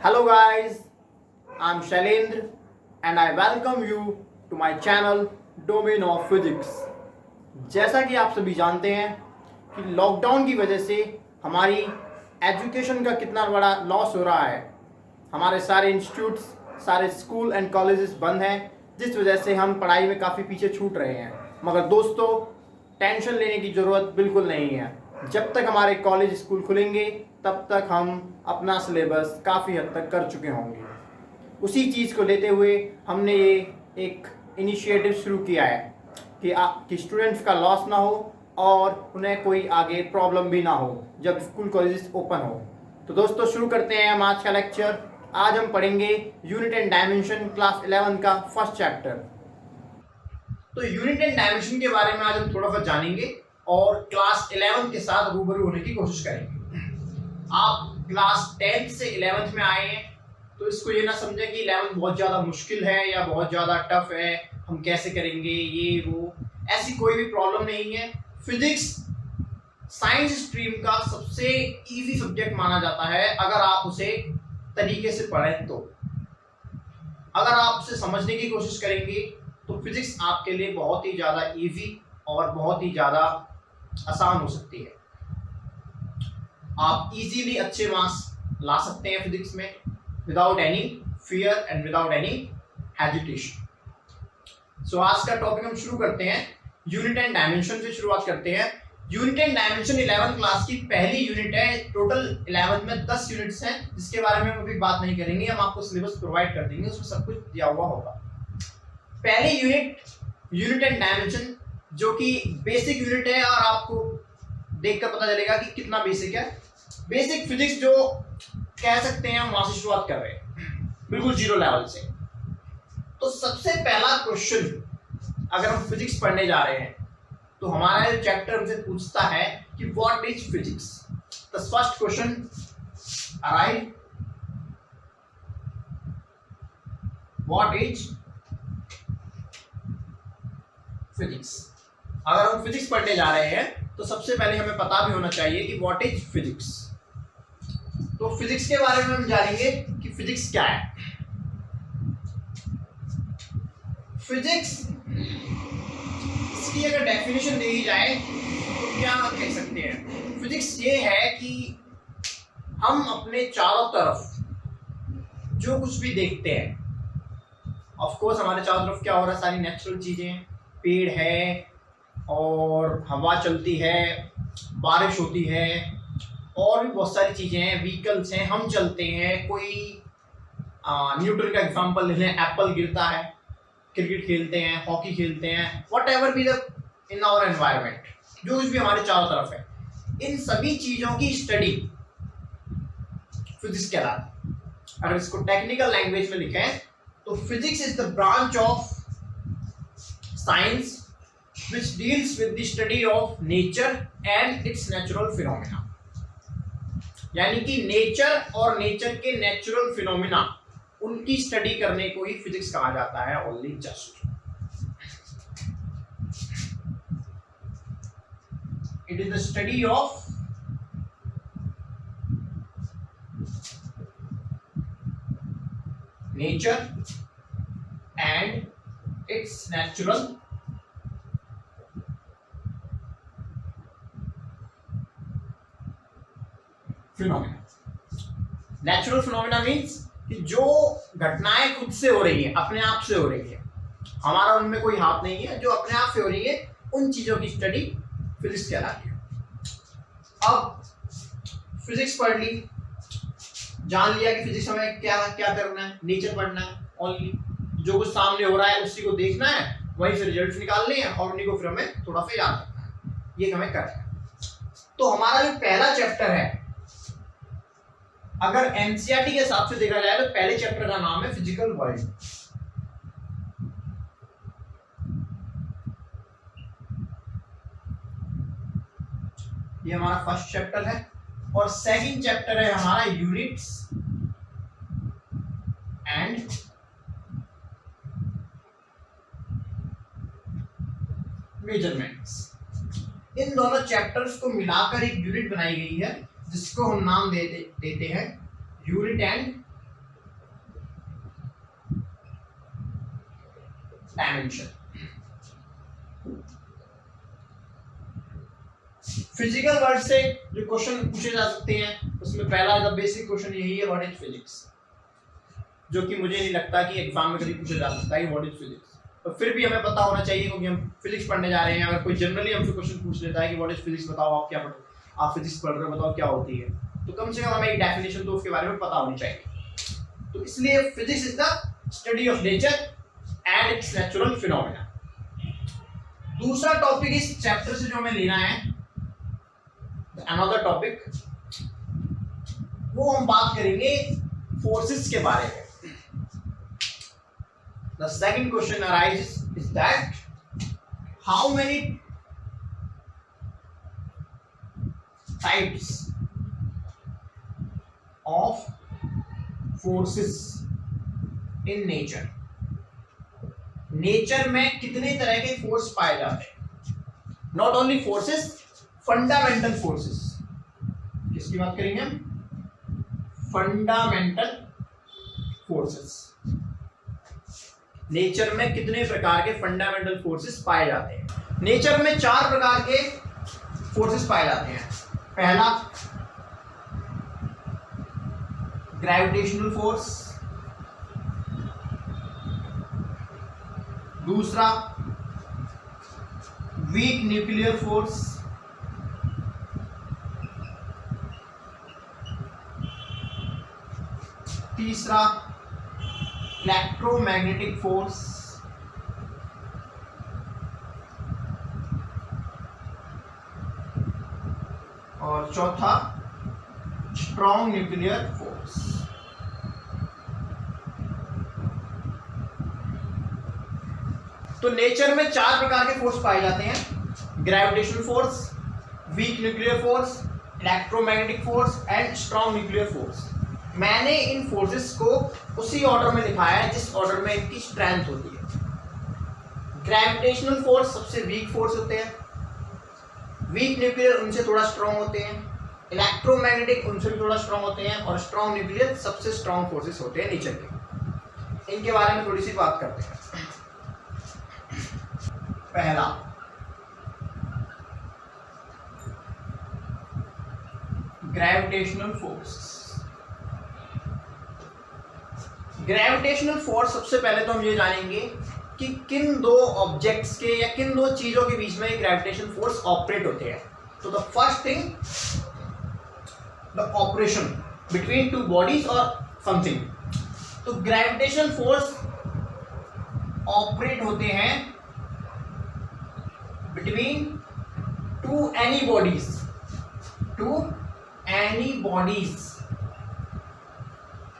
Hello guys, I'm Shailendra and I welcome you to my channel Domain of Physics। जैसा कि आप सभी जानते हैं कि लॉकडाउन की वजह से हमारी एजुकेशन का कितना बड़ा लॉस हो रहा है। हमारे सारे इंस्टीट्यूट्स, सारे स्कूल एंड कॉलेजेस बंद हैं, जिस वजह से हम पढ़ाई में काफ़ी पीछे छूट रहे हैं। मगर दोस्तों, टेंशन लेने की ज़रूरत बिल्कुल नहीं है। जब तक हमारे कॉलेज स्कूल खुलेंगे तब तक हम अपना सिलेबस काफ़ी हद तक कर चुके होंगे। उसी चीज़ को लेते हुए हमने ये एक इनिशिएटिव शुरू किया है कि स्टूडेंट्स का लॉस ना हो और उन्हें कोई आगे प्रॉब्लम भी ना हो जब स्कूल कॉलेजेस ओपन हो। तो दोस्तों, शुरू करते हैं हम आज का लेक्चर। आज हम पढ़ेंगे यूनिट एंड डायमेंशन क्लास 11 का फर्स्ट चैप्टर। तो यूनिट एंड डायमेंशन के बारे में आज हम थोड़ा सा जानेंगे और क्लास 11 के साथ रूबरू होने की कोशिश करेंगे। आप क्लास 10th से 11th में आए हैं तो इसको ये ना समझें कि 11th बहुत ज़्यादा मुश्किल है या बहुत ज़्यादा टफ है, हम कैसे करेंगे ये वो, ऐसी कोई भी प्रॉब्लम नहीं है। फिजिक्स साइंस स्ट्रीम का सबसे इजी सब्जेक्ट माना जाता है अगर आप उसे तरीके से पढ़ें तो। अगर आप उसे समझने की कोशिश करेंगे तो फिजिक्स आपके लिए बहुत ही ज़्यादा इजी और बहुत ही ज़्यादा आसान हो सकती है। आप इजीली अच्छे मार्क्स ला सकते हैं फिजिक्स में without any fear and without any hesitation. So आज का टॉपिक हम शुरू करते हैं यूनिट एंड डायमेंशन से शुरुआत करते हैं। Unit and dimension 11th class की पहली यूनिट है। टोटल 11th में 10 यूनिट्स हैं जिसके बारे में हम अभी बात नहीं करेंगे। हम आपको सिलेबस प्रोवाइड कर देंगे, उसमें सब कुछ दिया हुआ होगा। पहली यूनिट एंड डायमेंशन जो कि बेसिक यूनिट है और आपको देखकर पता चलेगा कि कितना बेसिक है। बेसिक फिजिक्स जो कह सकते हैं हम वहां से शुरुआत कर रहे हैं, बिल्कुल जीरो लेवल से। तो सबसे पहला क्वेश्चन अगर हम फिजिक्स पढ़ने जा रहे हैं तो हमारा जो चैप्टर हमसे पूछता है कि what is physics. The first question arrive, what is physics. अगर हम फिजिक्स पढ़ने जा रहे हैं तो सबसे पहले हमें पता भी होना चाहिए कि व्हाट इज फिजिक्स। तो फिजिक्स के बारे में हम जानेंगे कि फिजिक्स क्या है। फिजिक्स, इसकी अगर डेफिनेशन दी जाए तो क्या हम कह सकते हैं? फिजिक्स ये है कि हम अपने चारों तरफ जो कुछ भी देखते हैं, ऑफ कोर्स हमारे चारों तरफ क्या हो रहा है, सारी नेचुरल चीजें, पेड़ है और हवा चलती है, बारिश होती है और भी बहुत सारी चीजें हैं, व्हीकल्स हैं, हम चलते हैं। कोई न्यूटन का एग्जांपल ले लें, एप्पल गिरता है, क्रिकेट खेलते हैं, हॉकी खेलते हैं, whatever be the in our environment, जो कुछ भी हमारे चारों तरफ है, इन सभी चीजों की स्टडी फिजिक्स कहलाती है। अगर इसको टेक्निकल लैंग्वेज में लिखें तो physics is the branch of science which deals with the study of nature and its natural phenomena। यानी कि नेचर और नेचर के नेचुरल फिनोमिना, उनकी स्टडी करने को ही फिजिक्स कहा जाता है। Only just it is the study of nature and it's natural phenomena. Natural phenomena means कि जो घटनाएं खुद से हो रही है, अपने आप से हो रही है, हमारा उनमें कोई हाथ नहीं है, जो अपने आप से हो रही है, उन चीजों की स्टडी फिजिक्स कहलाती है। अब फिजिक्स पढ़ ली, जान लिया कि फिजिक्स हमें क्या क्या करना है, नेचर पढ़ना है। ओनली जो कुछ सामने हो रहा है उसी को देखना है, वहीं से रिजल्ट्स निकालने हैं और उन्हीं को फिर हमें थोड़ा सा याद रखना है, ये हमें करना है। तो हमारा जो पहला चैप्टर है, अगर एनसीईआरटी के हिसाब से देखा जाए तो पहले चैप्टर का नाम है फिजिकल वर्ल्ड। ये हमारा फर्स्ट चैप्टर है और सेकंड चैप्टर है हमारा यूनिट्स एंड मेजरमेंट्स। इन दोनों चैप्टर्स को मिलाकर एक यूनिट बनाई गई है जिसको हम नाम देते हैं unit and dimension. Physical word से जो क्वेश्चन पूछे जा सकते हैं उसमें पहला द बेसिक क्वेश्चन यही है, व्हाट इज फिजिक्स, जो कि मुझे नहीं लगता कि एग्जाम में कभी पूछा जा सकता है व्हाट इज फिजिक्स। तो फिर भी हमें पता होना चाहिए क्योंकि हम फिजिक्स पढ़ने जा रहे हैं। अगर कोई जनरली हमसे क्वेश्चन पूछ लेता है कि व्हाट इज फिजिक्स, बताओ आप क्या पढ़, आप फिजिक्स पढ़ रहे हो, बताओ क्या होती है, तो कम से कम हमें एक डेफिनेशन तो उसके बारे में पता होनी चाहिए। तो इसलिए physics is the study of nature and it's natural phenomena. दूसरा टॉपिक इस चैप्टर से जो हमें लेना है, अनदर टॉपिक, वो हम बात करेंगे फोर्सेस के बारे में। The second question arises is that how many types of forces in nature? Nature में कितने तरह के फोर्स पाए जाते हैं? Not only forces, fundamental forces. किसकी बात करेंगे हम? Fundamental forces. नेचर में कितने प्रकार के फंडामेंटल फोर्सेस पाए जाते हैं? नेचर में 4 प्रकार के फोर्सेस पाए जाते हैं। पहला ग्रेविटेशनल फोर्स, दूसरा वीक न्यूक्लियर फोर्स, तीसरा इलेक्ट्रोमैग्नेटिक फोर्स, और चौथा स्ट्रॉन्ग न्यूक्लियर फोर्स। तो नेचर में 4 प्रकार के फोर्स पाए जाते हैं, gravitational force, weak nuclear force, electromagnetic force and strong nuclear force. मैंने इन फोर्सेस को उसी ऑर्डर में लिखा है जिस ऑर्डर में इनकी स्ट्रेंथ होती है। ग्रेविटेशनल फोर्स सबसे वीक फोर्स होते हैं, वीक न्यूक्लियर उनसे थोड़ा स्ट्रॉन्ग होते हैं, इलेक्ट्रोमैग्नेटिक उनसे भी थोड़ा स्ट्रॉन्ग होते हैं, और स्ट्रॉन्ग न्यूक्लियर सबसे स्ट्रॉन्ग फोर्सेस होते हैं नेचर के। इनके बारे में थोड़ी सी बात करते हैं। पहला ग्रेविटेशनल फोर्स। ग्रेविटेशनल फोर्स सबसे पहले तो हम ये जानेंगे कि किन 2 ऑब्जेक्ट्स के या किन 2 चीजों के बीच में ग्रेविटेशनल फोर्स ऑपरेट होते हैं। तो the first thing, the operation between 2 bodies और समथिंग। तो ग्रेविटेशनल फोर्स ऑपरेट होते हैं between 2 any bodies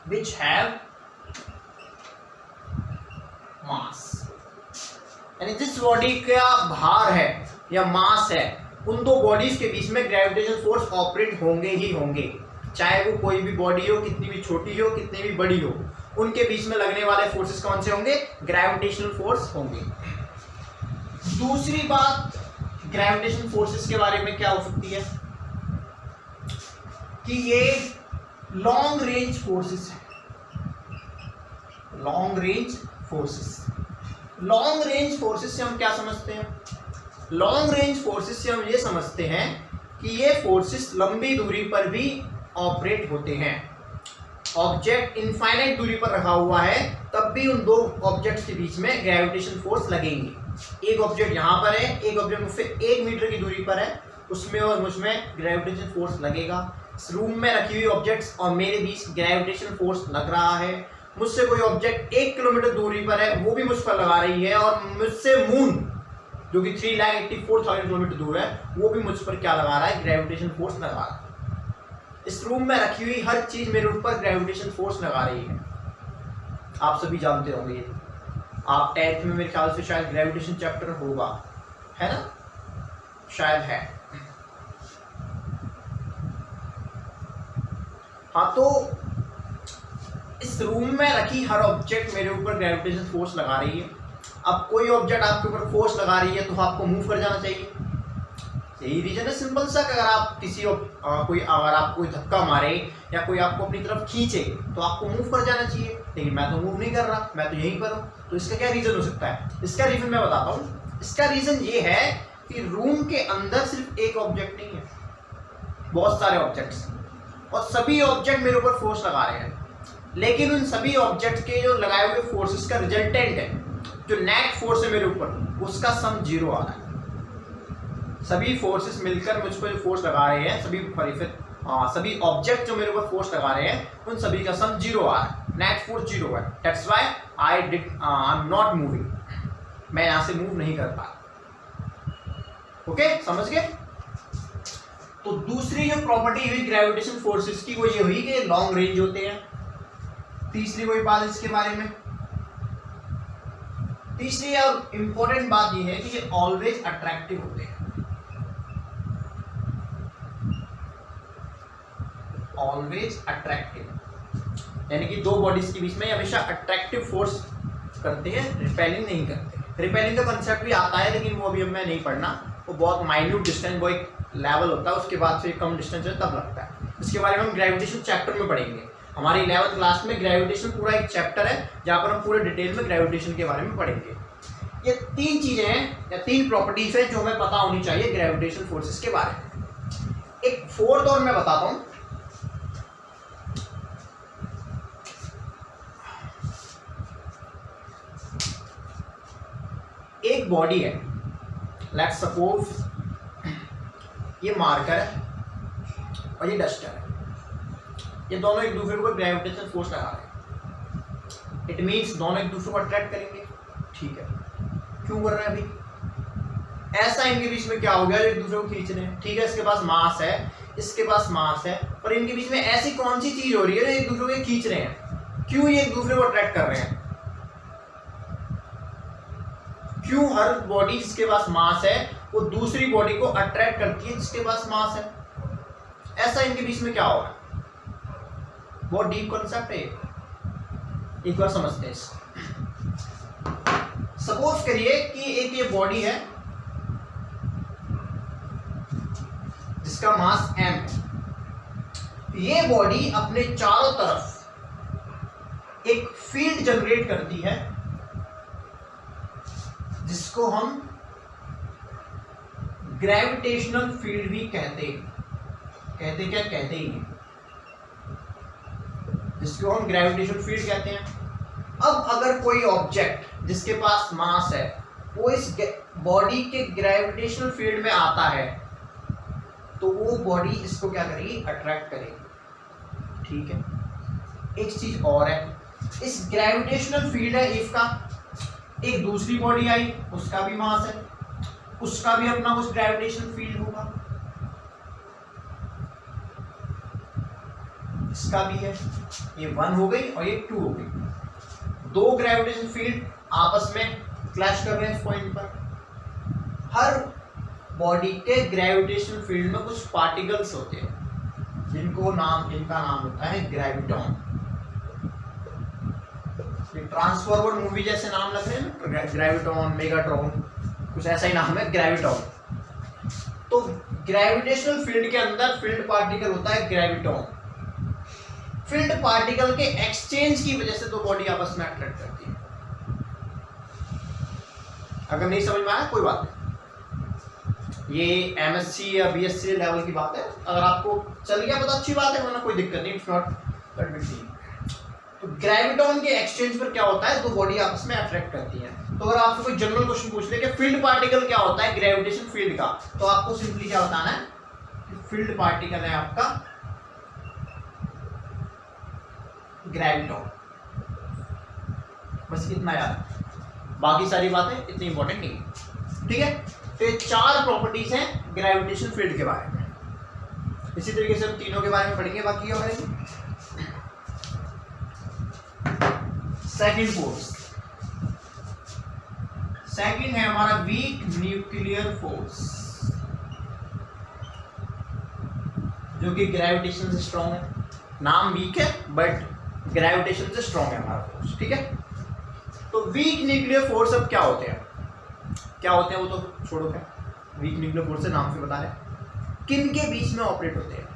which have मास, यानी जिस बॉडी का भार है या मास है, उन 2 बॉडीज के बीच में ग्रेविटेशनल फोर्स ऑपरेट होंगे ही होंगे, चाहे वो कोई भी बॉडी हो, कितनी भी छोटी हो, कितनी भी बड़ी हो, उनके बीच में लगने वाले फोर्सेस कौन से होंगे? ग्रेविटेशनल फोर्स होंगे। दूसरी बात, ग्रेविटेशनल फोर्सेस के बारे में क्या हो सकती है कि ये लॉन्ग रेंज फोर्सेस है। लॉन्ग रेंज फोर्सेस से हम क्या समझते हैं? लॉन्ग रेंज फोर्सेस से हम ये समझते हैं कि ये फोर्सेस लंबी दूरी पर भी ऑपरेट होते हैं। ऑब्जेक्ट इनफाइनाइट दूरी पर रखा हुआ है, तब भी उन 2 ऑब्जेक्ट्स के बीच में ग्रेविटेशन फोर्स लगेंगे। एक ऑब्जेक्ट यहाँ पर है, एक ऑब्जेक्ट मुझसे 1 मीटर की दूरी पर है, उसमें और मुझमें ग्रेविटेशन फोर्स लगेगा। इस रूम में रखी हुई ऑब्जेक्ट्स और मेरे बीच ग्रेविटेशन फोर्स लग रहा है। मुझसे कोई ऑब्जेक्ट 1 किलोमीटर दूरी पर है, वो भी मुझ पर लगा रही है, और मुझसे मून जो कि 3,84,000 किलोमीटर दूर है, वो भी मुझ पर क्या लगा रहा है? ग्रेविटेशन फोर्स लगा रहा है। इस रूम में रखी हुई हर चीज मेरे ऊपर ग्रेविटेशन फोर्स लगा रही है। आप सभी जानते होंगे, ये आप 10th में मेरे ख्याल से शायद ग्रेविटेशन चैप्टर होगा, है ना? शायद है। हाँ, तो इस रूम में रखी हर ऑब्जेक्ट मेरे ऊपर ग्रेविटेशन फोर्स लगा रही है। अब कोई ऑब्जेक्ट आपके ऊपर फोर्स लगा रही है तो आपको मूव कर जाना चाहिए, यही रीजन है सिंपल सा। अगर आप किसी अगर आप कोई धक्का मारे या कोई आपको अपनी तरफ खींचे तो आपको मूव कर जाना चाहिए, लेकिन मैं तो मूव नहीं कर रहा, मैं तो यहीं पर हूँ। तो इसका क्या रीजन हो सकता है? इसका रीजन मैं बताता हूँ। इसका रीजन ये है कि रूम के अंदर सिर्फ एक ऑब्जेक्ट नहीं है, बहुत सारे ऑब्जेक्ट्स, और सभी ऑब्जेक्ट मेरे ऊपर फोर्स लगा रहे हैं, लेकिन उन सभी ऑब्जेक्ट के जो लगाए हुए फोर्सेस का रिजल्टेंट है, जो नेट फोर्स है मेरे ऊपर, उसका सम 0 आ रहा है। सभी फोर्सेस मिलकर मुझ पर जो फोर्स लगा रहे हैं, सभी ऑब्जेक्ट जो मेरे ऊपर फोर्स लगा रहे हैं, उन सभी का सम 0 आ रहा है, नेट फोर्स 0 है। That's why I am not moving, मैं यहां से मूव नहीं कर पा। ओके, समझ गए? तो दूसरी जो प्रॉपर्टी हुई ग्रेविटेशन फोर्सेस की वो ये हुई कि लॉन्ग रेंज होते हैं। तीसरी कोई बात इसके बारे में, तीसरी और इंपॉर्टेंट बात ये है कि ये ऑलवेज अट्रैक्टिव होते हैं। ऑलवेज अट्रैक्टिव यानी कि दो बॉडीज के बीच में हमेशा अट्रैक्टिव फोर्स करते हैं, रिपेलिंग नहीं करते। रिपेलिंग का कंसेप्ट भी आता है, लेकिन वो अभी मैं नहीं पढ़ना, वो बहुत माइन्यूट डिस्टेंस, वो एक लेवल होता है, उसके बाद से कम डिस्टेंस है तब लगता है। इसके बारे में हम ग्रेविटेशन चैप्टर में पढ़ेंगे। हमारी 11th क्लास में ग्रेविटेशन पूरा एक चैप्टर है जहाँ पर हम पूरे डिटेल में ग्रेविटेशन के बारे में पढ़ेंगे। ये 3 चीजें हैं या 3 प्रॉपर्टीज हैं जो हमें पता होनी चाहिए ग्रेविटेशन फोर्सेस के बारे में। एक फोर्थ और मैं बताता हूं। एक बॉडी है, लेट्स सपोज ये मार्कर है और ये डस्टर है, ये दोनों एक दूसरे को ग्रेविटेशन फोर्स लगा रहे हैं। इट मींस दोनों एक दूसरे को अट्रैक्ट करेंगे, ठीक है। क्यों कर रहे हैं अभी? ऐसा इनके बीच में क्या हो गया, एक दूसरे को खींच रहे हैं, ठीक है। इसके पास मास है, इसके पास मास है, और इनके बीच में ऐसी कौन सी चीज हो रही है जो एक दूसरे को खींच रहे हैं? क्यों ये एक दूसरे को अट्रैक्ट कर रहे हैं? क्यों हर बॉडी जिसके पास मास है वो दूसरी बॉडी को अट्रैक्ट करती है जिसके पास मास है? ऐसा इनके बीच में क्या होगा? बहुत डीप कॉन्सेप्ट है, एक बार समझते हैं इसको। सपोज करिए कि एक ये बॉडी है जिसका मास m है। ये बॉडी अपने चारों तरफ एक फील्ड जनरेट करती है जिसको हम ग्रेविटेशनल फील्ड भी कहते ही नहीं, जिसको हम ग्रेविटेशनल फील्ड कहते हैं। अब अगर कोई ऑब्जेक्ट जिसके पास मास है वो इस बॉडी के ग्रेविटेशनल फील्ड में आता है तो वो बॉडी इसको क्या करेगी? अट्रैक्ट करेगी, ठीक है। एक चीज और है, इस ग्रेविटेशनल फील्ड है इफ का, एक दूसरी बॉडी आई, उसका भी मास है, उसका भी अपना कुछ ग्रेविटेशनल फील्ड होगा, इसका भी है। ये 1 हो गई और ये 2 हो गई। 2 ग्रेविटेशनल फील्ड आपस में क्लैश कर रहे हैं इस पॉइंट पर। हर बॉडी के ग्रेविटेशनल फील्ड में कुछ पार्टिकल्स होते हैं जिनका नाम होता है ग्रेविटॉन। ट्रांसफॉर्मर मूवी जैसे नाम लग रहे हैं ना, ग्रेविटॉन, मेगाट्रॉन, कुछ ऐसा ही नाम है ग्रेविटॉन। तो ग्रेविटेशनल फील्ड के अंदर फील्ड पार्टिकल होता है ग्रेविटॉन। फील्ड पार्टिकल के एक्सचेंज की वजह से दो बॉडी आपस में अट्रैक्ट करती है। अगर नहीं समझ में आया कोई बात नहीं, ये MSc या BSc लेवल की बात है। अगर आपको चल गया पता अच्छी बात है, वरना कोई दिक्कत नहीं, it's not that big deal. तो ग्रेविटॉन के एक्सचेंज पर क्या होता है, दो बॉडी आपस में अट्रैक्ट करती है। तो अगर आपसे कोई जनरल क्वेश्चन पूछ ले कि फील्ड पार्टिकल क्या होता है ग्रेविटेशन फील्ड का, तो आपको सिंपली क्या बताना है कि फील्ड पार्टिकल है आपका ग्रेविटॉन। बस इतना याद, बाकी सारी बातें इतनी इंपॉर्टेंट नहीं है, ठीक है। तो ये 4 प्रॉपर्टीज हैं ग्रेविटेशन फील्ड के बारे में। इसी तरीके से हम तीनों के बारे में पढ़ेंगे, बाकी क्या पढ़ेंगे। सेकंड फोर्स, सेकंड है हमारा वीक न्यूक्लियर फोर्स, जो कि ग्रेविटेशन से स्ट्रॉन्ग है। नाम वीक है बट ग्रेविटेशन से स्ट्रॉन्ग है हमारा फोर्स, ठीक है। तो वीक न्यूक्लियर फोर्स अब क्या होते हैं वो तो छोड़ो, क्या वीक न्यूक्लियर फोर्सेस नाम से बता रहे किन के बीच में ऑपरेट होते हैं।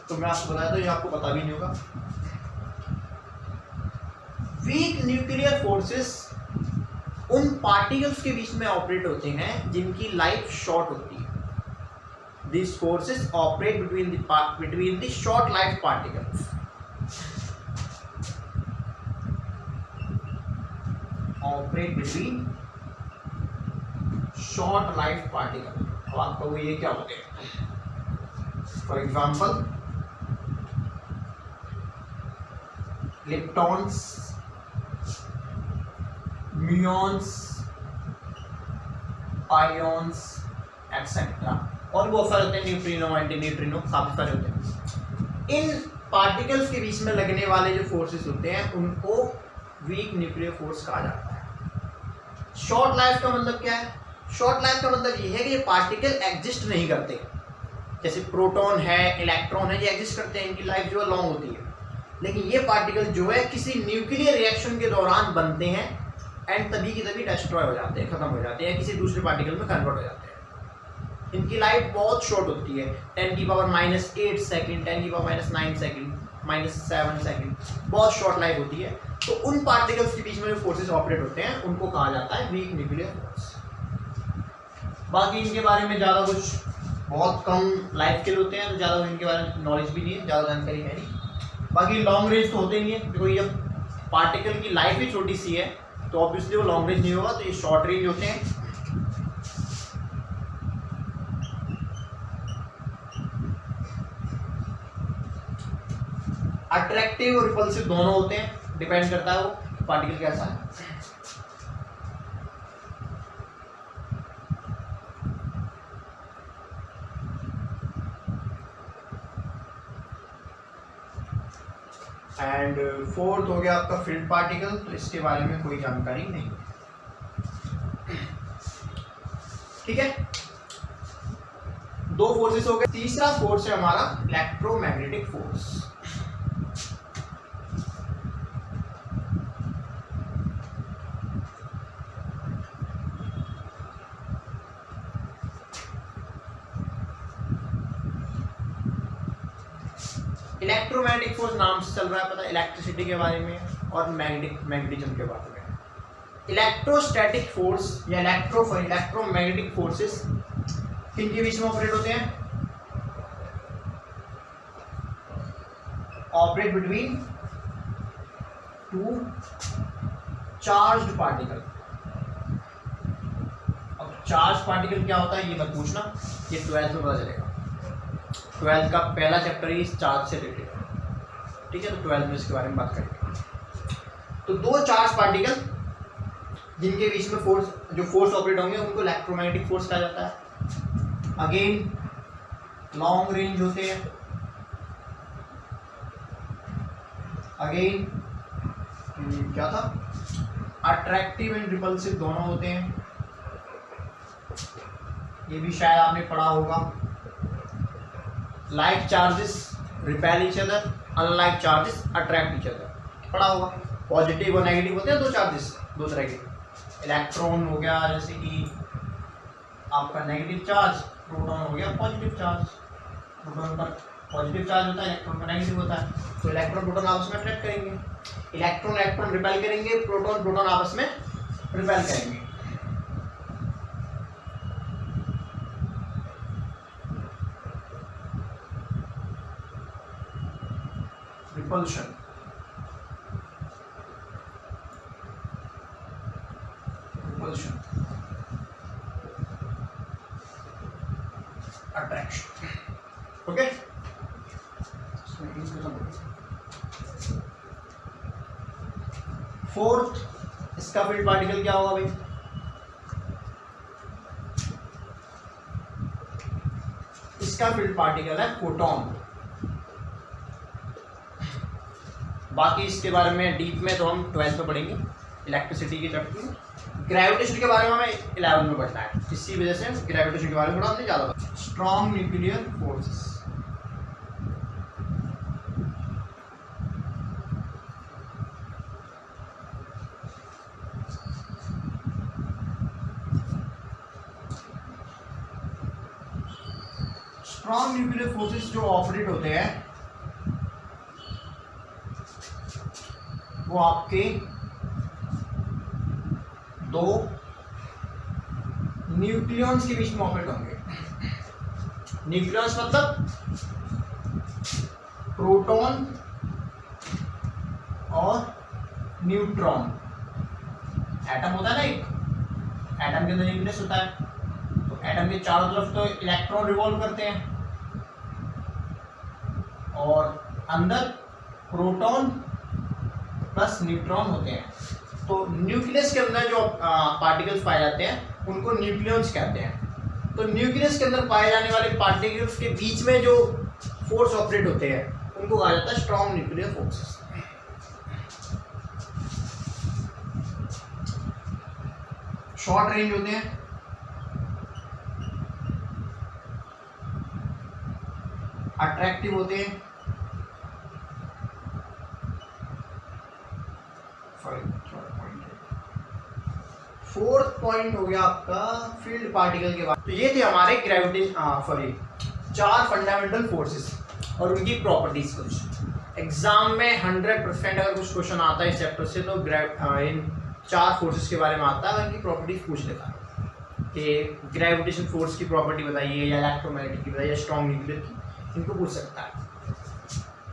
तो मैं आपको बताया था, ये आपको पता भी नहीं होगा। वीक न्यूक्लियर फोर्सेस उन पार्टिकल्स के बीच में ऑपरेट होते हैं जिनकी लाइफ शॉर्ट होती है। These forces operate between the short life particles. Operate between short life particles. अब आप कहोगे ये क्या होते हैं? For example, leptons, muons, ions, etc. और बहुत सारे होते हैं, न्यूट्रिनो, एंटी न्यूट्रिनो, काफी सारे होते हैं। इन पार्टिकल्स के बीच में लगने वाले जो फोर्सेस होते हैं उनको वीक न्यूक्लियर फोर्स कहा जाता है। शॉर्ट लाइफ का मतलब क्या है? शॉर्ट लाइफ का मतलब ये है कि ये पार्टिकल एग्जिस्ट नहीं करते। जैसे प्रोटॉन है, इलेक्ट्रॉन है, ये एग्जिस्ट करते हैं, इनकी लाइफ जो है लॉन्ग होती है। लेकिन ये पार्टिकल जो है किसी न्यूक्लियर रिएक्शन के दौरान बनते हैं एंड तभी की तभी डिस्ट्रॉय हो जाते हैं, खत्म हो जाते हैं, किसी दूसरे पार्टिकल में कन्वर्ट हो जाते हैं। इनकी लाइफ बहुत शॉर्ट होती है, 10⁻⁸ सेकंड, 10⁻⁹ सेकंड, -7 सेकंड, बहुत शॉर्ट लाइफ होती है। तो उन पार्टिकल्स के बीच में जो फोर्सेस ऑपरेट होते हैं उनको कहा जाता है वीक न्यूक्लियर फोर्स। बाकी इनके बारे में ज़्यादा कुछ, बहुत कम लाइफ के होते हैं तो ज़्यादा इनके बारे में नॉलेज भी नहीं है, ज़्यादा जानकारी है नहीं। बाकी लॉन्ग रेंज तो होते नहीं है, क्योंकि ये पार्टिकल की लाइफ ही छोटी सी है तो ऑब्वियसली वो लॉन्ग रेंज नहीं होगा, तो ये शॉर्ट रेंज होते हैं। अट्रैक्टिव और रिपल्सिव दोनों होते हैं, डिपेंड करता है वो पार्टिकल कैसा है। एंड फोर्थ हो गया आपका फील्ड पार्टिकल, तो इसके बारे में कोई जानकारी नहीं। ठीक है, दो फोर्सेस हो गए। तीसरा फोर्स है हमारा इलेक्ट्रोमैग्नेटिक फोर्स। इलेक्ट्रोमैग्नेटिक फोर्स नाम से चल रहा है, पता है, इलेक्ट्रिसिटी के बारे में और मैग्नेटिज्म के बारे में। इलेक्ट्रोस्टैटिक फोर्स या इलेक्ट्रोमैग्नेटिक फोर्सेस किनके बीच में ऑपरेट होते हैं? Operate between two charged particle. अब चार्ज पार्टिकल क्या होता है ये मत पूछना, ये 12th में पता चलेगा। 12th का पहला चैप्टर ही इस चार्ज से रिलेटेड है, ठीक है, तो 12th में इसके बारे में बात करेंगे। तो दो चार्ज पार्टिकल जिनके बीच में जो फोर्स ऑपरेट होंगे उनको इलेक्ट्रोमैग्नेटिक फोर्स कहा जाता है। अगेन लॉन्ग रेंज होते हैं, अगेन क्या था, अट्रैक्टिव एंड रिपल्सिव दोनों होते हैं, ये भी शायद आपने पढ़ा होगा। Like charges repel each other, unlike charges attract each other, पढ़ा होगा। पॉजिटिव और नेगेटिव होते हैं दो चार्जेस, दो तरह के। इलेक्ट्रॉन हो गया जैसे कि आपका नेगेटिव चार्ज, प्रोटॉन हो गया पॉजिटिव चार्ज। प्रोटॉन पर पॉजिटिव चार्ज होता है, इलेक्ट्रॉन पर नेगेटिव होता है, तो इलेक्ट्रॉन प्रोटॉन आपस में अट्रैक्ट करेंगे, इलेक्ट्रॉन इलेक्ट्रॉन रिपेल करेंगे, प्रोटॉन प्रोटॉन आपस में रिपेल करेंगे। Repulsion, repulsion, attraction. Okay, fourth इसका फील्ड पार्टिकल क्या होगा भाई? इसका फील्ड पार्टिकल है फोटॉन। बाकी इसके बारे में डीप में तो हम 12th में पढ़ेंगे, इलेक्ट्रिसिटी के चैप्टर में। ग्रेविटेशन के बारे में हमें 11th में पढ़ना है, इसी वजह से ग्रेविटेशन के बारे में थोड़ा हमने ज़्यादा। Strong nuclear forces, strong nuclear forces जो ऑपरेट होते हैं वो आपके दो न्यूक्लियॉन्स के बीच में ऑपरेट होंगे। न्यूक्लियॉन्स मतलब प्रोटॉन और न्यूट्रॉन। एटम होता है ना, एक एटम के अंदर न्यूक्लियस होता है, तो एटम के चारों तरफ तो इलेक्ट्रॉन रिवॉल्व करते हैं और अंदर प्रोटॉन प्लस न्यूट्रॉन होते हैं। तो न्यूक्लियस के अंदर जो पार्टिकल्स पाए जाते हैं उनको न्यूक्लियॉन्स कहते हैं। तो न्यूक्लियस के अंदर पाए जाने वाले पार्टिकल्स के बीच में जो फोर्स ऑपरेट होते हैं उनको कहा जाता है strong nuclear forces. Short range होते हैं, अट्रैक्टिव होते हैं, फोर्थ पॉइंट हो गया आपका फील्ड पार्टिकल के बाद। तो ये थे हमारे ग्रेविटेशन चार फंडामेंटल फोर्सेस और उनकी प्रॉपर्टीज। कुछ एग्जाम में 100% अगर कुछ क्वेश्चन आता है इस चैप्टर से तो इन चार फोर्सेस के बारे में आता है, इनकी प्रॉपर्टीज पूछ लेता है कि ग्रेविटेशन फोर्स की प्रॉपर्टी बताइए या इलेक्ट्रोमैग्नेटिक की बताइए या स्ट्रॉन्ग न्यूक्लियर की, इनको पूछ सकता है।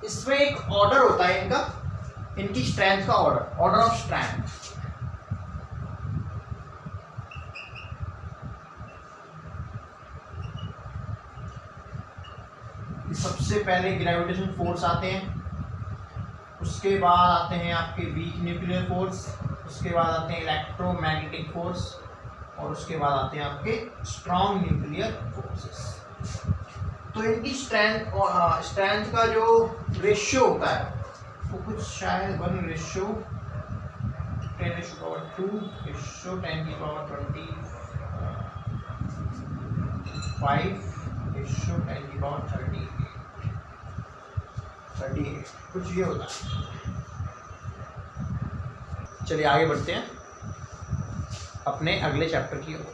इसमें एक ऑर्डर होता है इनका, इनकी स्ट्रेंथ का ऑर्डर ऑफ स्ट्रेंथ। सबसे पहले ग्रेविटेशन फोर्स आते हैं, उसके बाद आते हैं आपके वीक न्यूक्लियर फोर्स, उसके बाद आते हैं इलेक्ट्रोमैग्नेटिक फोर्स और उसके बाद आते हैं आपके स्ट्रॉन्ग न्यूक्लियर फोर्सेस। तो इनकी स्ट्रेंथ का जो रेशियो होता है वो कुछ शायद 1 रेशियो 10⁻², रेशियो 10⁻25, रेशियो 10⁻38 कुछ ये होता है। चलिए आगे बढ़ते हैं अपने अगले चैप्टर की ओर।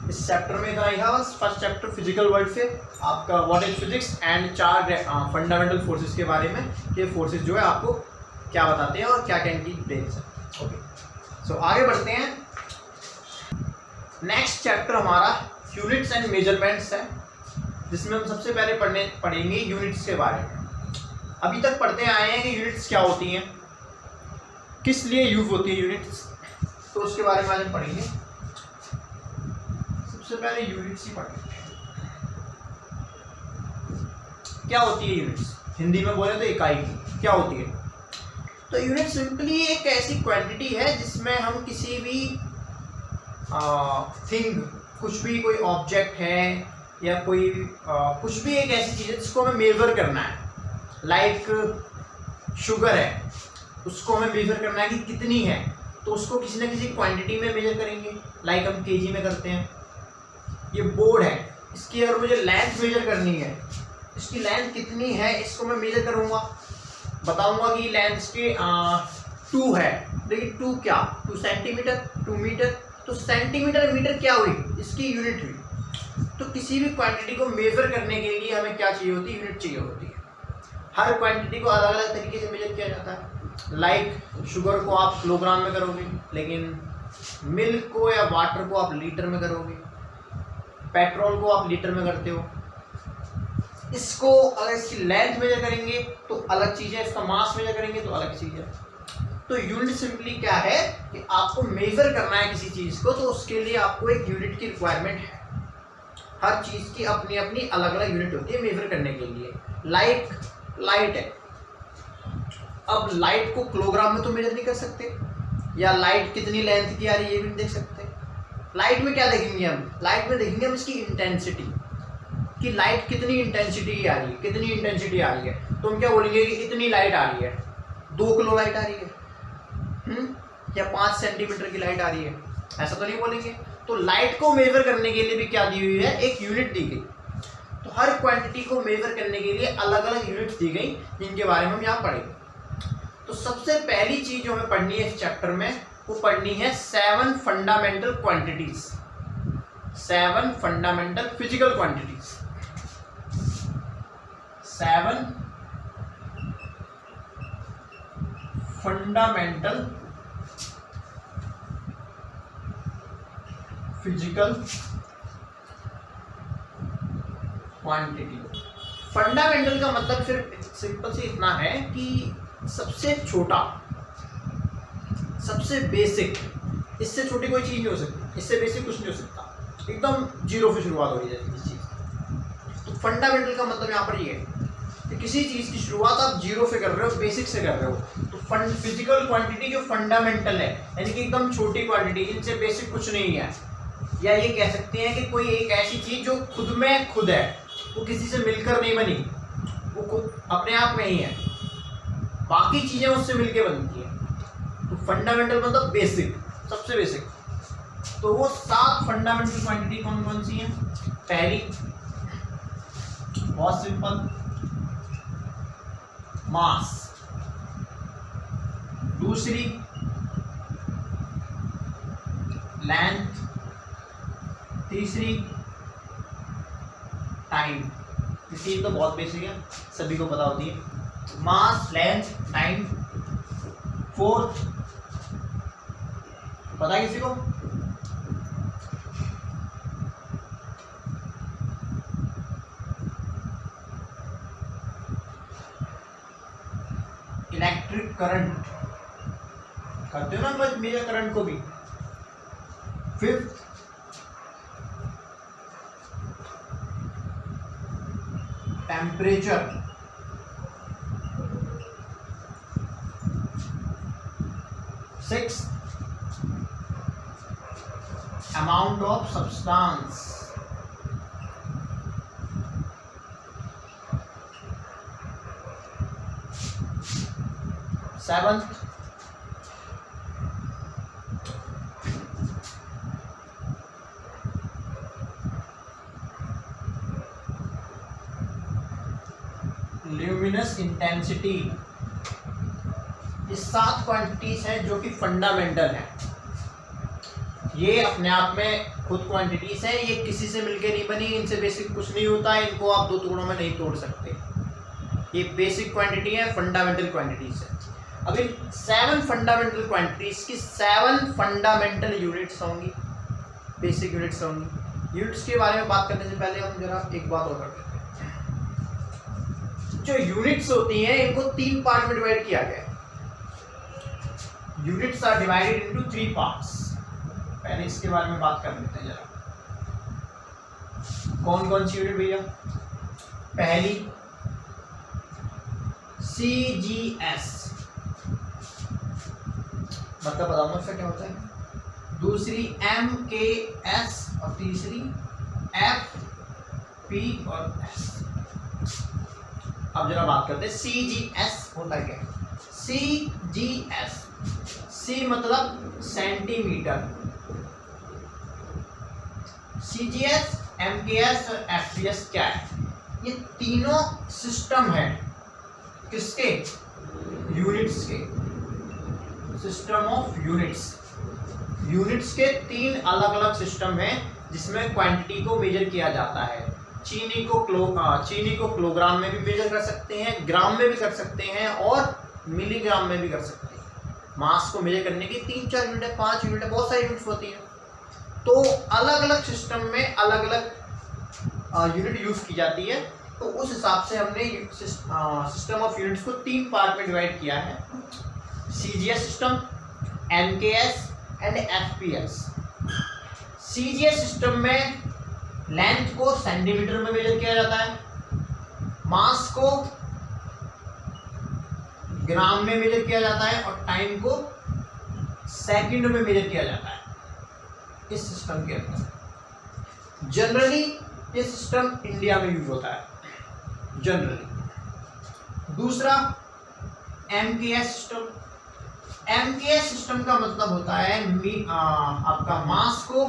इस चैप्टर में इतना ही था बस। फर्स्ट चैप्टर फिजिकल वर्ल्ड से आपका व्हाट इज फिजिक्स एंड चार फंडामेंटल फोर्सेस के बारे में, ये फोर्सेस जो है आपको क्या बताते हैं और क्या क्या इनकी डिटेल्स है। ओके, सो आगे बढ़ते हैं। नेक्स्ट चैप्टर हमारा यूनिट्स एंड मेजरमेंट्स है, जिसमें हम सबसे पहले पढ़ेंगे यूनिट्स के बारे में। अभी तक पढ़ते आए हैं कि यूनिट्स क्या होती हैं, किस लिए यूज होती है यूनिट्स, तो उसके बारे में आज हम पढ़ेंगे। सबसे पहले यूनिट्स ही पढ़ेंगे। क्या होती है यूनिट्स? हिंदी में बोले तो इकाई क्या होती है? तो यूनिट सिंपली एक ऐसी क्वांटिटी है जिसमें हम किसी भी थिंग, कुछ भी कोई ऑब्जेक्ट है या कोई कुछ भी एक ऐसी चीज़ है जिसको हमें मेजर करना है। लाइक शुगर है, उसको हमें मेजर करना है कि कितनी है, तो उसको किसी न किसी क्वांटिटी में मेजर करेंगे। लाइक हम केजी में करते हैं। ये बोर्ड है, इसकी अगर मुझे लेंथ मेजर करनी है, इसकी लेंथ कितनी है इसको मैं मेजर करूँगा, बताऊँगा कि लेंथ इसके 2 है। लेकिन 2 क्या, 2 सेंटीमीटर, 2 मीटर, तो सेंटीमीटर मीटर क्या हुई, इसकी यूनिट हुई। तो किसी भी क्वांटिटी को मेजर करने के लिए हमें क्या चाहिए होती है? यूनिट चाहिए होती है। हर क्वांटिटी को अलग अलग तरीके से मेजर किया जाता है। लाइक शुगर को आप किलोग्राम में करोगे, लेकिन मिल्क को या वाटर को आप लीटर में करोगे, पेट्रोल को आप लीटर में करते हो। इसको अगर इसकी लेंथ मेजर करेंगे तो अलग चीज़ है, इसका मास मेजर करेंगे तो अलग चीज़ है। तो यूनिट सिंपली क्या है कि आपको मेजर करना है किसी चीज़ को, तो उसके लिए आपको एक यूनिट की रिक्वायरमेंट है। हर चीज़ की अपनी अपनी अलग अलग यूनिट होती है मेजर करने के लिए। लाइक लाइट है, अब लाइट को किलोग्राम में तो मेजर नहीं कर सकते, या लाइट कितनी लेंथ की आ रही है ये भी नहीं देख सकते। लाइट में क्या देखेंगे हम? लाइट में देखेंगे हम इसकी इंटेंसिटी, कि लाइट कितनी इंटेंसिटी आ रही है, कितनी इंटेंसिटी आ रही है। तो हम क्या बोलेंगे कि इतनी लाइट आ रही है, 2 किलो लाइट आ रही है, या 5 सेंटीमीटर की लाइट आ रही है, ऐसा तो नहीं बोलेंगे। तो लाइट को मेजर करने के लिए भी क्या दी हुई है? एक यूनिट दी गई। तो हर क्वांटिटी को मेजर करने के लिए अलग अलग यूनिट्स दी गई, जिनके बारे में हम यहाँ पढ़ेंगे। तो सबसे पहली चीज जो हमें पढ़नी है इस चैप्टर में, वो पढ़नी है 7 fundamental quantities. 7 fundamental physical quantities, 7 fundamental physical quantity. Fundamental का मतलब सिर्फ सिंपल से इतना है कि सबसे छोटा, सबसे बेसिक, इससे छोटी कोई चीज नहीं हो सकती, इससे बेसिक कुछ नहीं हो सकता, एकदम जीरो से शुरुआत हो रही है किसी चीज। तो फंडामेंटल का मतलब यहाँ पर ये है कि किसी चीज की शुरुआत आप जीरो से कर रहे हो, बेसिक से कर रहे हो। तो फिजिकल क्वांटिटी जो फंडामेंटल है, यानी कि एकदम छोटी क्वांटिटी, इनसे बेसिक कुछ नहीं है। या ये कह सकते हैं कि कोई एक ऐसी चीज जो खुद में खुद है, वो किसी से मिलकर नहीं बनी, वो खुद अपने आप में ही है, बाकी चीजें उससे मिलकर बनती है। तो फंडामेंटल मतलब बेसिक, सबसे बेसिक। तो वो 7 फंडामेंटल क्वांटिटी कौन कौन सी हैं? पहली बहुत सिंपल, मास। दूसरी लेंथ। तीसरी टाइम। तीन तो बहुत बेसिक है, सभी को पता होती है, मास, लेंथ, टाइम। फोर्थ पता है किसी को? इलेक्ट्रिक करंट, करते हो ना मेजर करंट को भी। Fifth temperature. Sixth amount of substance. Seventh luminous intensity. ये 7 क्वांटिटीज हैं जो कि फंडामेंटल है। ये अपने आप में खुद क्वांटिटीज हैं, ये किसी से मिलके नहीं बनी, इनसे बेसिक कुछ नहीं होता, इनको आप 2 टुकड़ों में नहीं तोड़ सकते। ये बेसिक क्वांटिटी है, फंडामेंटल क्वांटिटीज है। अब इन 7 फंडामेंटल क्वांटिटीज की 7 फंडामेंटल यूनिट्स होंगी, बेसिक यूनिट्स होंगी। यूनिट्स के बारे में बात करने से पहले हम जरा एक बात और करते हैं। जो यूनिट्स होती हैं इनको 3 पार्ट में डिवाइड किया गया है। Units are divided into 3 parts. पहले इसके बारे में बात कर लेते हैं जरा। कौन कौन सी यूनिट भैया? पहली CGS, मतलब बताऊंगा इसका क्या होता है। दूसरी MKS और तीसरी FP और S। अब जरा बात करते हैं CGS होता है क्या? CGS, C मतलब सेंटीमीटर। CGS, MKS और FPS क्या है? ये तीनों सिस्टम है किसके? यूनिट्स के, सिस्टम ऑफ यूनिट्स। यूनिट्स के 3 अलग अलग सिस्टम हैं जिसमें क्वांटिटी को मेजर किया जाता है। चीनी को किलोग्राम में भी मेजर कर सकते हैं, ग्राम में भी कर सकते हैं और मिलीग्राम में भी कर सकते हैं। मास को मेजर करने की 3-4 यूनिट है, 5 यूनिट है, बहुत सारी यूनिट्स होती हैं। तो अलग अलग सिस्टम में अलग अलग यूनिट यूज की जाती है। तो उस हिसाब से हमने सिस्टम ऑफ यूनिट्स को 3 पार्ट में डिवाइड किया है। CGS system, MKS and FPS। CGS system में लेंथ को सेंटीमीटर में मेजर किया जाता है, मास को ग्राम में मेजर किया जाता है और टाइम को सेकंड में मेजर किया जाता है इस सिस्टम के अंदर। जनरली ये सिस्टम इंडिया में यूज होता है जनरली। दूसरा MKS सिस्टम। MKS सिस्टम का मतलब होता है आपका मास को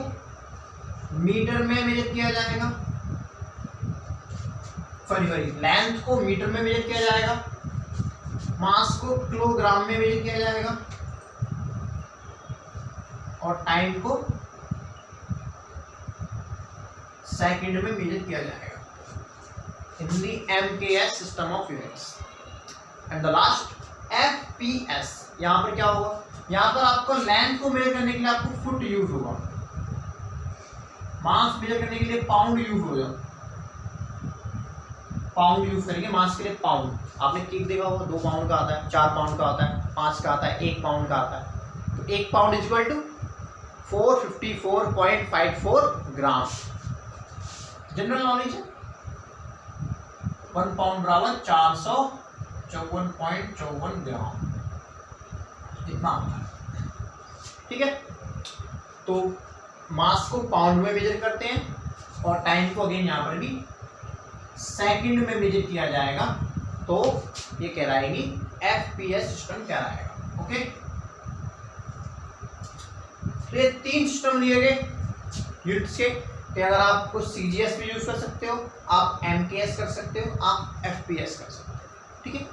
मीटर में मेजर किया जाएगा, सॉरी लेंथ को मीटर में मेजर किया जाएगा, मास को किलोग्राम में मेजर किया जाएगा और टाइम को सेकंड में मेजर किया जाएगा इन दी MKS system of units. And the last FPS, यहाँ पर क्या होगा, यहाँ पर आपको लेंथ को मेजर करने के लिए आपको फुट यूज होगा, मास मेजर करने के लिए पाउंड यूज होगा, पाउंड यूज करेंगे मास के लिए पाउंड। आपने केक देखा होगा 2 पाउंड का आता है, 4 पाउंड का आता है, 5 का आता है, 1 पाउंड का आता है। तो 1 pound is equal to 454.54 gram. General knowledge है। 1 पाउंड बराबर 454.54 ग्राम, इतना होता है। ठीक है, तो मास को पाउंड में मेजर करते हैं और टाइम को अगेन यहाँ पर भी सेकंड में मेजर किया जाएगा, तो ये कहलाएगी FPS सिस्टम कहलाएगा। ओके, तो ये 3 सिस्टम लिए गए यूनिट्स के। कि अगर आप कुछ CGS भी यूज कर सकते हो, आप MKS कर सकते हो, आप FPS कर सकते हो। ठीक है,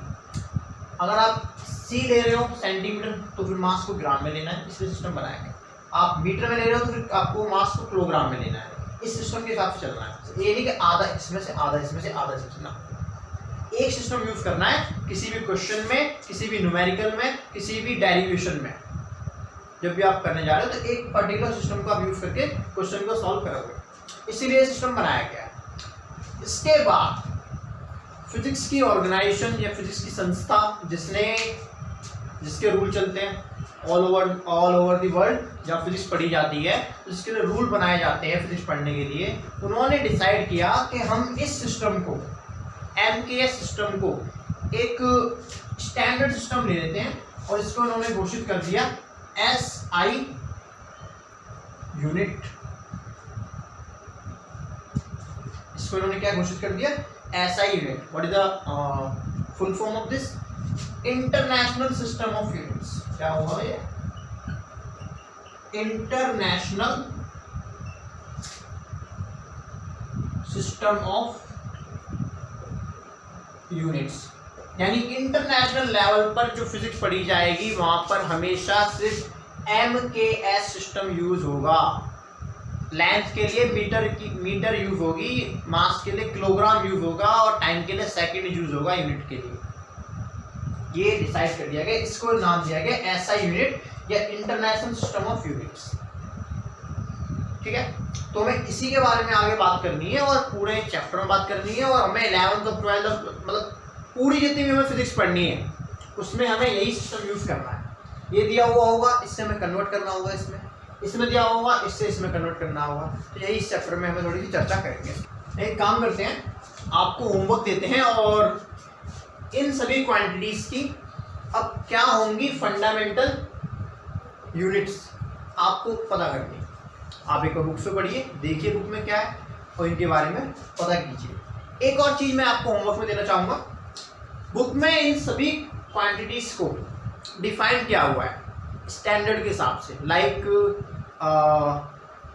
अगर आप C ले रहे हो सेंटीमीटर तो फिर मास को ग्राम में लेना है, इसलिए सिस्टम बनाया गया। आप मीटर में ले रहे हो तो फिर आपको मास को किलोग्राम में लेना है, इस सिस्टम के हिसाब से चलना है। ये नहीं कि आधा इसमें से आधा इसमें से आधा इसमें से, ना, एक सिस्टम यूज करना है किसी भी क्वेश्चन में, किसी भी न्यूमेरिकल में, किसी भी डेरिवेशन में। जब भी आप करने जा रहे हो तो एक पर्टिकुलर सिस्टम को आप यूज करके क्वेश्चन को सॉल्व करोगे, इसीलिए सिस्टम बनाया गया है। इसके बाद फिजिक्स की ऑर्गेनाइजेशन या फिजिक्स की संस्था जिसके रूल चलते हैं ऑल ओवर द वर्ल्ड, जब फिजिक्स पढ़ी जाती है तो इसके लिए रूल बनाए जाते हैं फिजिक्स पढ़ने के लिए। उन्होंने डिसाइड किया कि हम इस सिस्टम को, MKS सिस्टम को, एक स्टैंडर्ड सिस्टम ले लेते हैं और इसको उन्होंने घोषित कर दिया SI यूनिट। इसको इन्होंने क्या घोषित कर दिया, SI unit. What is the full form of this, international system of units. क्या होगा ये, इंटरनेशनल सिस्टम ऑफ यूनिट्स। यानी इंटरनेशनल लेवल पर जो फिजिक्स पढ़ी जाएगी वहां पर हमेशा सिर्फ MKS सिस्टम यूज होगा। लेंथ के लिए मीटर यूज होगी, मास के लिए किलोग्राम यूज होगा और टाइम के लिए सेकंड यूज होगा यूनिट के लिए। ये डिसाइड कर दिया गया, इसको नाम दिया गया SI यूनिट या इंटरनेशनल सिस्टम ऑफ यूनिट्स। ठीक है, तो हमें इसी के बारे में आगे बात करनी है और पूरे चैप्टर में बात करनी है, और हमें 11th और 12th मतलब पूरी जितनी भी हमें फिजिक्स पढ़नी है उसमें हमें यही सिस्टम यूज करना है। ये दिया हुआ होगा, इससे हमें कन्वर्ट करना होगा, इसमें दिया होगा, इससे इसमें कन्वर्ट करना होगा। तो यही इस चैप्टर में हमें थोड़ी सी चर्चा करेंगे। एक काम करते हैं, आपको होमवर्क देते हैं और इन सभी क्वांटिटीज की अब क्या होंगी फंडामेंटल यूनिट्स आपको पता करनी। आप एक बुक से पढ़िए, देखिए बुक में क्या है और इनके बारे में पता कीजिए। एक और चीज़ मैं आपको होमवर्क में देना चाहूँगा, बुक में इन सभी क्वांटिटीज को डिफाइन किया हुआ है स्टैंडर्ड के हिसाब से। लाइक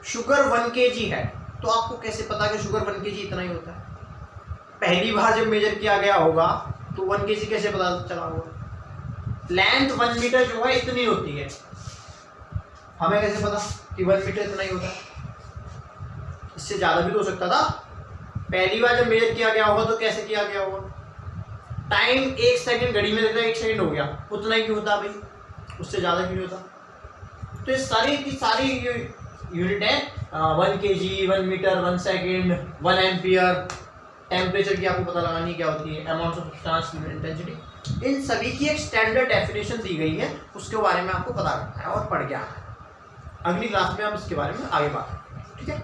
शुगर 1 kg है, तो आपको कैसे पता कि शुगर 1 kg इतना ही होता है? पहली बार जब मेजर किया गया होगा तो 1 kg कैसे पता चला होगा? लेंथ 1 मीटर जो है इतनी होती है, हमें कैसे पता कि 1 मीटर इतना ही होता है? इससे ज़्यादा भी तो हो सकता था। पहली बार जब मेजर किया गया होगा तो कैसे किया गया होगा? टाइम 1 सेकंड घड़ी में देता है, 1 सेकंड हो गया, उतना ही क्यों होता भाई? उससे ज़्यादा क्यों होता? तो ये सारी की सारी यूनिट है 1 kg, 1 metre, 1 second, 1 ampere. Temperature की आपको पता लगानी क्या होती है, अमाउंट ऑफ सब्सटेंस, इंटेंसिटी, इन सभी की एक स्टैंडर्ड डेफिनेशन दी गई है, उसके बारे में आपको पता करना है और पढ़ के आना है। अगली क्लास में हम इसके बारे में आगे बात करेंगे। ठीक है।